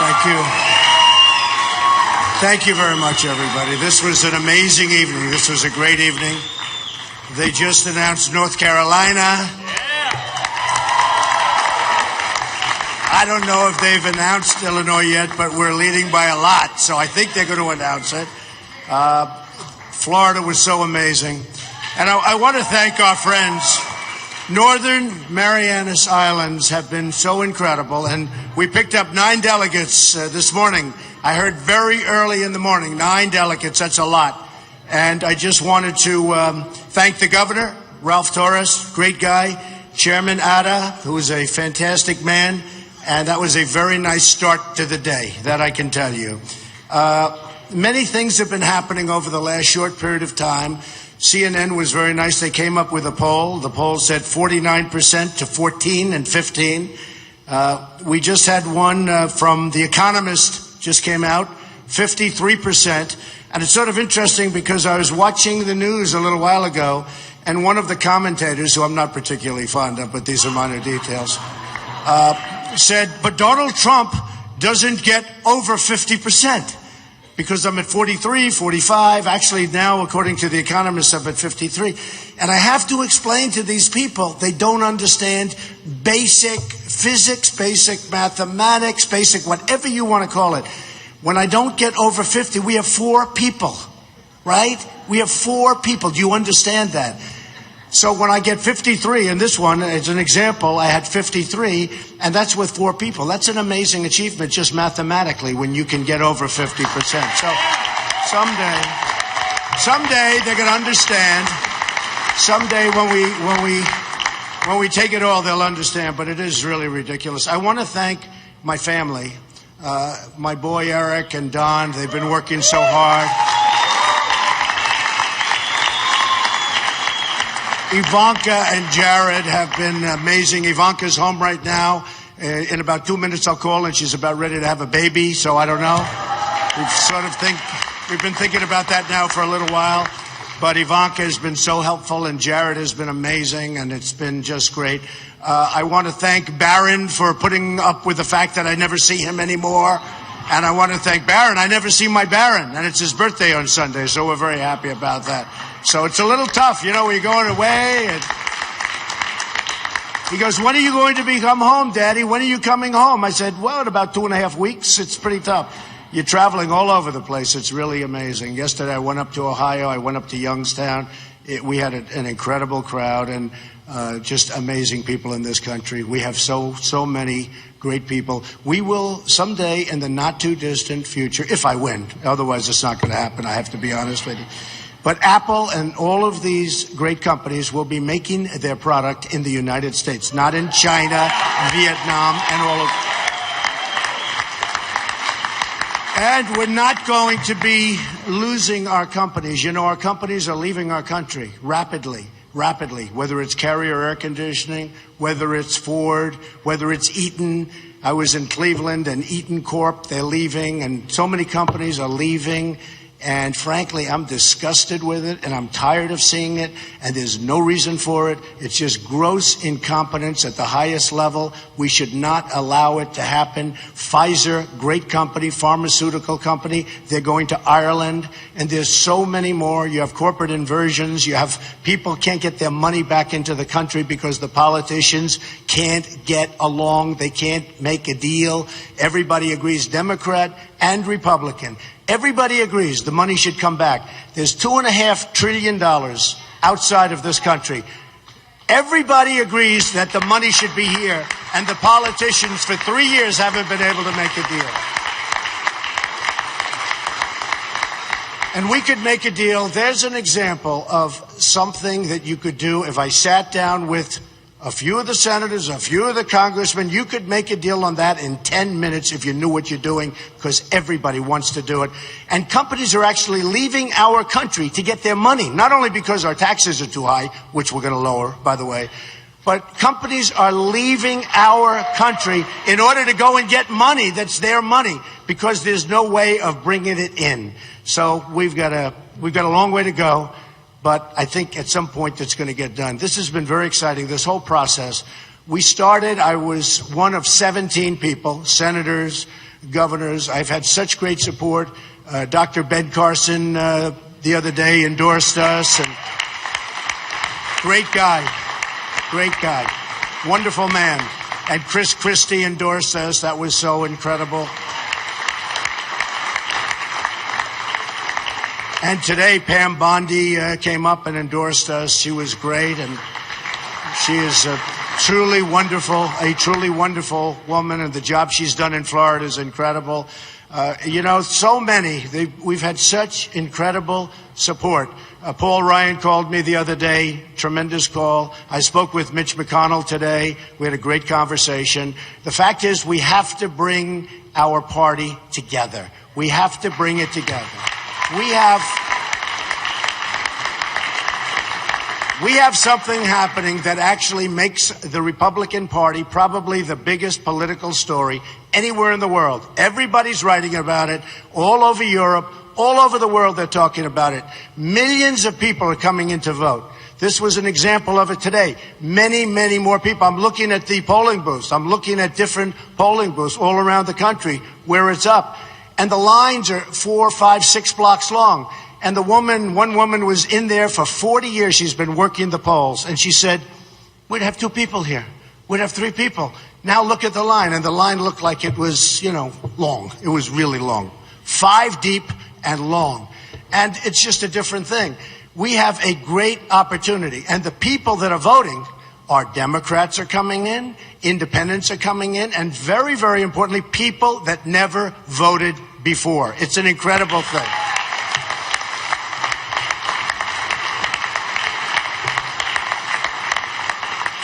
Thank you. Thank you very much, everybody. This was an amazing evening. This was a great evening. They just announced North Carolina. I don't know if they've announced Illinois yet, but we're leading by a lot, so I think they're going to announce it. Florida was so amazing. And I want to thank our friends. Northern Marianas Islands have been so incredible, and we picked up 9 delegates this morning. I heard very early in the morning, 9 delegates, that's a lot. And I just wanted to thank the governor, Ralph Torres, great guy, Chairman Ada, who is a fantastic man, and that was a very nice start to the day, that I can tell you. Many things have been happening over the last short period of time. CNN was very nice. They came up with a poll. The poll said 49% to 14 and 15. We just had one from The Economist, just came out, 53%. And it's sort of interesting because I was watching the news a little while ago, and one of the commentators, who I'm not particularly fond of, but these are minor details, said, but Donald Trump doesn't get over 50%. Because I'm at 43, 45. Actually, now, according to The Economist, I'm at 53. And I have to explain to these people, they don't understand basic physics, basic mathematics, basic whatever you want to call it. When I don't get over 50, we have 4 people, right? We have 4 people. Do you understand that? So when I get 53, and this one, as an example, I had 53, and that's with 4 people. That's an amazing achievement just mathematically when you can get over 50%. So someday they're going to understand. Someday when we take it all, they'll understand, but it is really ridiculous. I want to thank my family, my boy Eric and Don. They've been working so hard. Ivanka and Jared have been amazing. Ivanka's home right now. In about 2 minutes, I'll call, and she's about ready to have a baby, so I don't know. We've been thinking about that now for a little while. But Ivanka has been so helpful, and Jared has been amazing, and it's been just great. I want to thank Barron for putting up with the fact that I never see him anymore. And I want to thank Barron. I never see my Barron, and it's his birthday on Sunday, so we're very happy about that. So it's a little tough, when you're going away. And he goes, when are you going to become home, Daddy? When are you coming home? I said, well, in about 2.5 weeks. It's pretty tough. You're traveling all over the place. It's really amazing. Yesterday, I went up to Ohio. I went up to Youngstown. We had an incredible crowd and just amazing people in this country. We have so many great people. We will someday in the not too distant future, if I win, otherwise it's not going to happen, I have to be honest with you. But Apple and all of these great companies will be making their product in the United States, not in China, Vietnam, and all of. And we're not going to be losing our companies. Our companies are leaving our country rapidly, whether it's Carrier Air Conditioning, whether it's Ford, whether it's Eaton. I was in Cleveland, and Eaton Corp, they're leaving, and so many companies are leaving. And frankly, I'm disgusted with it, and I'm tired of seeing it, and there's no reason for it. It's just gross incompetence at the highest level. We should not allow it to happen. Pfizer, great company, pharmaceutical company, they're going to Ireland, and there's so many more. You have corporate inversions. You have people can't get their money back into the country because the politicians can't get along. They can't make a deal. Everybody agrees, Democrat and Republican. Everybody agrees the money should come back. There's $2.5 trillion outside of this country. Everybody agrees that the money should be here, and the politicians for 3 years haven't been able to make a deal. And we could make a deal. There's an example of something that you could do if I sat down with a few of the senators, a few of the congressmen. You could make a deal on that in 10 minutes if you knew what you're doing, because everybody wants to do it. And companies are actually leaving our country to get their money, not only because our taxes are too high, which we're going to lower, by the way, but companies are leaving our country in order to go and get money that's their money, because there's no way of bringing it in. So we've got a long way to go. But I think at some point it's going to get done. This has been very exciting, this whole process. We started, I was one of 17 people, senators, governors. I've had such great support. Dr. Ben Carson the other day endorsed us. And great guy, wonderful man. And Chris Christie endorsed us. That was so incredible. And today, Pam Bondi came up and endorsed us. She was great, and she is a truly wonderful woman, and the job she's done in Florida is incredible. So many. We've had such incredible support. Paul Ryan called me the other day, tremendous call. I spoke with Mitch McConnell today. We had a great conversation. The fact is, we have to bring our party together. We have to bring it together. We have something happening that actually makes the Republican Party probably the biggest political story anywhere in the world. Everybody's writing about it all over Europe, all over the world they're talking about it. Millions of people are coming in to vote. This was an example of it today. Many, many more people. I'm looking at the polling booths. I'm looking at different polling booths all around the country where it's up. And the lines are 4, 5, 6 blocks long. And one woman was in there for 40 years. She's been working the polls. And she said, we'd have 2 people here. We'd have 3 people. Now look at the line. And the line looked like it was, long. It was really long. 5 deep and long. And it's just a different thing. We have a great opportunity. And the people that are voting are Democrats are coming in, independents are coming in, and very, very importantly, people that never voted before. It's an incredible thing.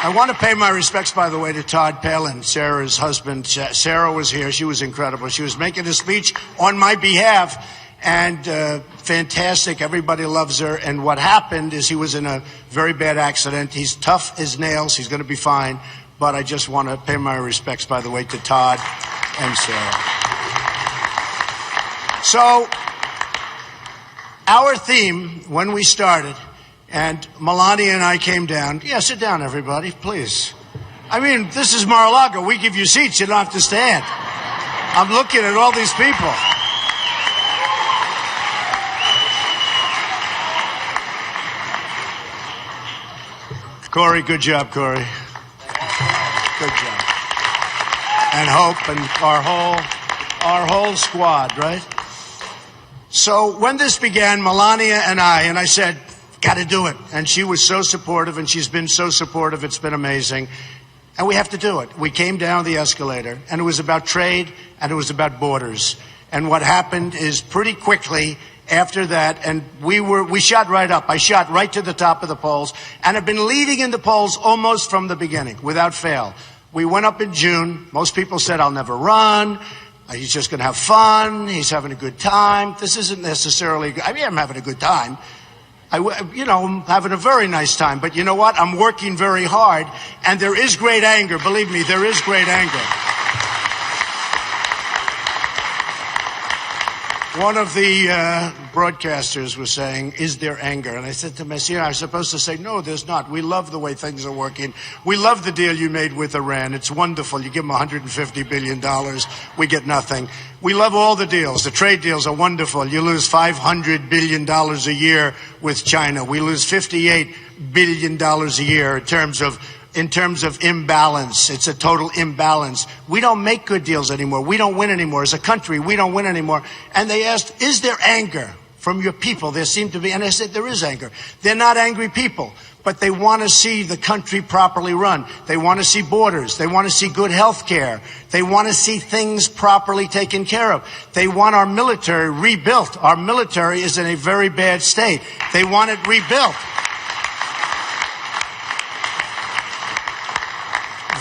I want to pay my respects, by the way, to Todd Palin, Sarah's husband. Sarah was here. She was incredible. She was making a speech on my behalf, and fantastic. Everybody loves her. And what happened is he was in a very bad accident. He's tough as nails. He's going to be fine. But I just want to pay my respects, by the way, to Todd and Sarah. So our theme when we started, and Melania and I came down. Yeah, sit down, everybody, please. I mean, this is Mar-a-Lago. We give you seats. You don't have to stand. I'm looking at all these people. Corey, good job, Corey. Good job. And Hope and our whole squad, right? So when this began, Melania and I said, got to do it. And she was so supportive, and she's been so supportive. It's been amazing. And we have to do it. We came down the escalator, and it was about trade, and it was about borders. And what happened is pretty quickly after that, and we shot right up. I shot right to the top of the polls, and have been leading in the polls almost from the beginning, without fail. We went up in June. Most people said, I'll never run. He's just going to have fun. He's having a good time. This isn't necessarily, I'm having a good time. I'm having a very nice time. But you know what? I'm working very hard, and there is great anger. Believe me, there is great anger. One of the broadcasters was saying, is there anger? And I said to him, I'm supposed to say, no, there's not. We love the way things are working. We love the deal you made with Iran. It's wonderful. You give them $150 billion. We get nothing. We love all the deals. The trade deals are wonderful. You lose $500 billion a year with China. We lose $58 billion a year in terms of imbalance. It's a total imbalance. We don't make good deals anymore. We don't win anymore. As a country, we don't win anymore. And they asked, is there anger from your people? There seemed to be. And I said, there is anger. They're not angry people, but they want to see the country properly run. They want to see borders. They want to see good health care. They want to see things properly taken care of. They want our military rebuilt. Our military is in a very bad state. They want it rebuilt.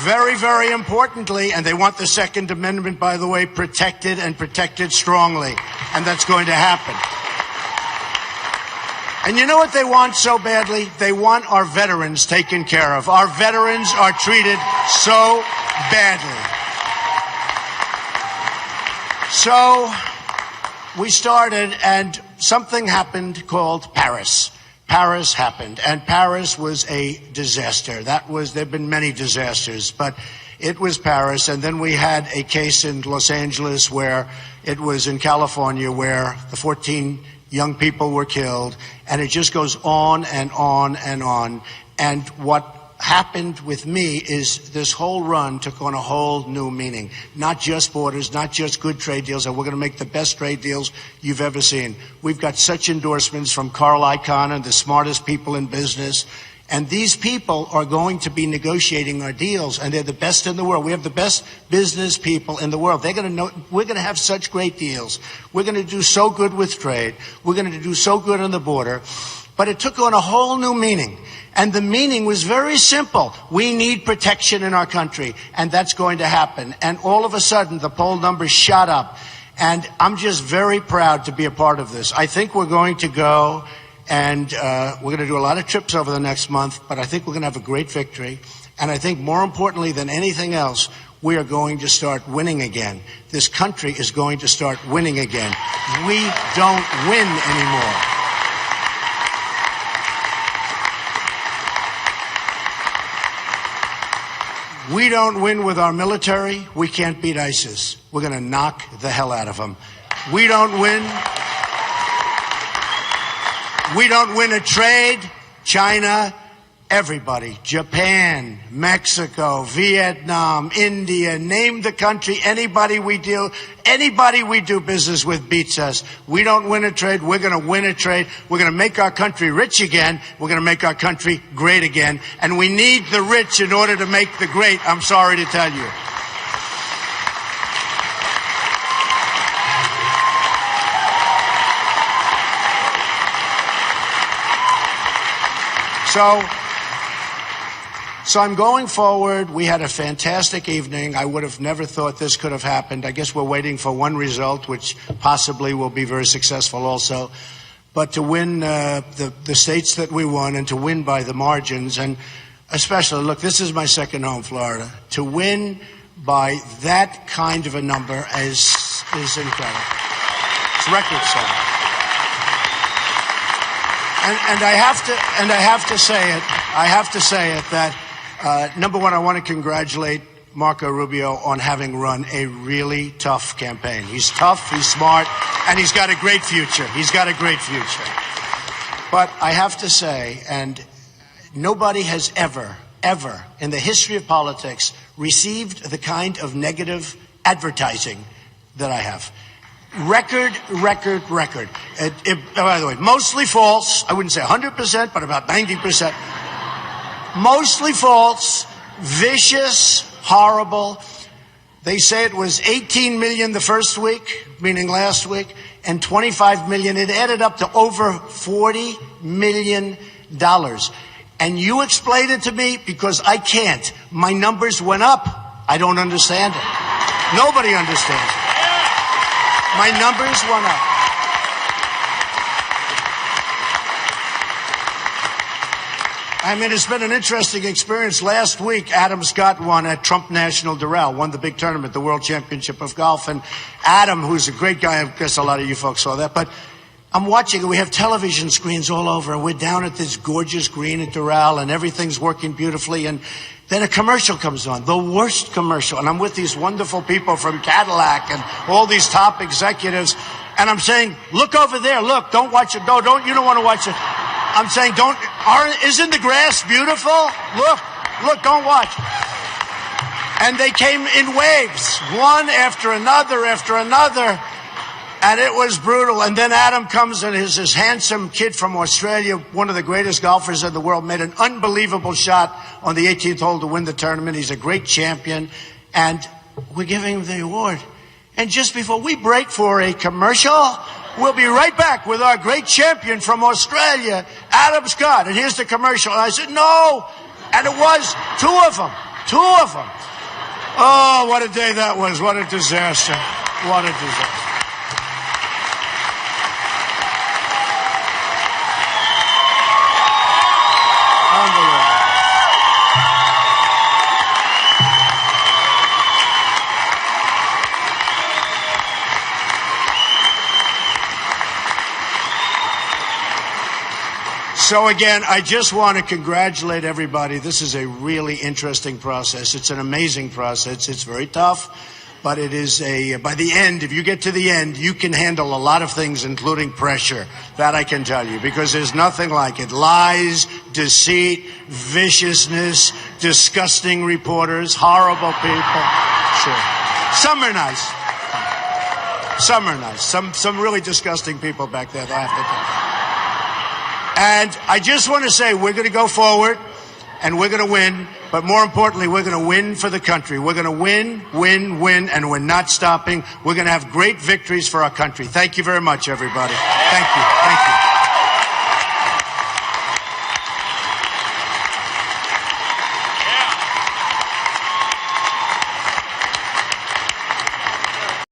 Very, very importantly, and they want the Second Amendment, by the way, protected and protected strongly. And that's going to happen. And you know what they want so badly? They want our veterans taken care of. Our veterans are treated so badly. So we started, and something happened called Paris. Paris happened, and Paris was a disaster. There've been many disasters, but it was Paris. And then we had a case in Los Angeles where it was in California where the 14 young people were killed, and it just goes on and on and on. And what happened with me is this whole run took on a whole new meaning. Not just borders, not just good trade deals, and we're going to make the best trade deals you've ever seen. We've got such endorsements from Carl Icahn and the smartest people in business. And these people are going to be negotiating our deals, and they're the best in the world. We have the best business people in the world. They're going to know we're going to have such great deals. We're going to do so good with trade. We're going to do so good on the border. But it took on a whole new meaning. And the meaning was very simple. We need protection in our country, and that's going to happen. And all of a sudden, the poll numbers shot up. And I'm just very proud to be a part of this. I think we're going to go, and we're going to do a lot of trips over the next month, but I think we're going to have a great victory. And I think more importantly than anything else, we are going to start winning again. This country is going to start winning again. We don't win anymore. We don't win with our military. We can't beat ISIS. We're going to knock the hell out of them. We don't win. We don't win a trade. China, everybody. Japan, Mexico, Vietnam, India, name the country. Anybody we do business with beats us. We don't win a trade. We're going to win a trade. We're going to make our country rich again. We're going to make our country great again. And we need the rich in order to make the great, I'm sorry to tell you. So I'm going forward. We had a fantastic evening. I would have never thought this could have happened. I guess we're waiting for one result, which possibly will be very successful also. But to win the states that we won, and to win by the margins, and especially, look, this is my second home, Florida. To win by that kind of a number is incredible. It's record setting. And I have to say it that number one, I want to congratulate Marco Rubio on having run a really tough campaign. He's tough, he's smart, and he's got a great future. But I have to say, and nobody has ever in the history of politics received the kind of negative advertising that I have. Record. By the way, mostly false. I wouldn't say 100%, but about 90%. Mostly false, vicious, horrible. They say it was 18 million the first week, meaning last week, and 25 million. It added up to over $40 million. And you explain it to me because I can't. My numbers went up. I don't understand it. Nobody understands it. My numbers went up. I mean, it's been an interesting experience. Last week, Adam Scott won at Trump National Doral, won the big tournament, the World Championship of Golf. And Adam, who's a great guy, I guess a lot of you folks saw that, but I'm watching it. We have television screens all over, and we're down at this gorgeous green at Doral, and everything's working beautifully. And then a commercial comes on, the worst commercial. And I'm with these wonderful people from Cadillac and all these top executives. And I'm saying, look over there. Look, don't watch it. No, you don't want to watch it. I'm saying, isn't the grass beautiful? Look, don't watch. And they came in waves, one after another. And it was brutal. And then Adam comes, and this handsome kid from Australia, one of the greatest golfers in the world, made an unbelievable shot on the 18th hole to win the tournament. He's a great champion. And we're giving him the award. And just before we break for a commercial, we'll be right back with our great champion from Australia, Adam Scott. And here's the commercial. And I said, no. And it was two of them. Oh, what a day that was. What a disaster. So again, I just want to congratulate everybody. This is a really interesting process. It's an amazing process. It's very tough, but it is by the end, if you get to the end, you can handle a lot of things, including pressure. That I can tell you, because there's nothing like it. Lies, deceit, viciousness, disgusting reporters, horrible people. Sure. Some are nice. Some are nice. Some really disgusting people back there, I have to tell you. And I just want to say we're going to go forward and we're going to win. But more importantly, we're going to win for the country. We're going to win, win, win, and we're not stopping. We're going to have great victories for our country. Thank you very much, everybody. Thank you. Thank you.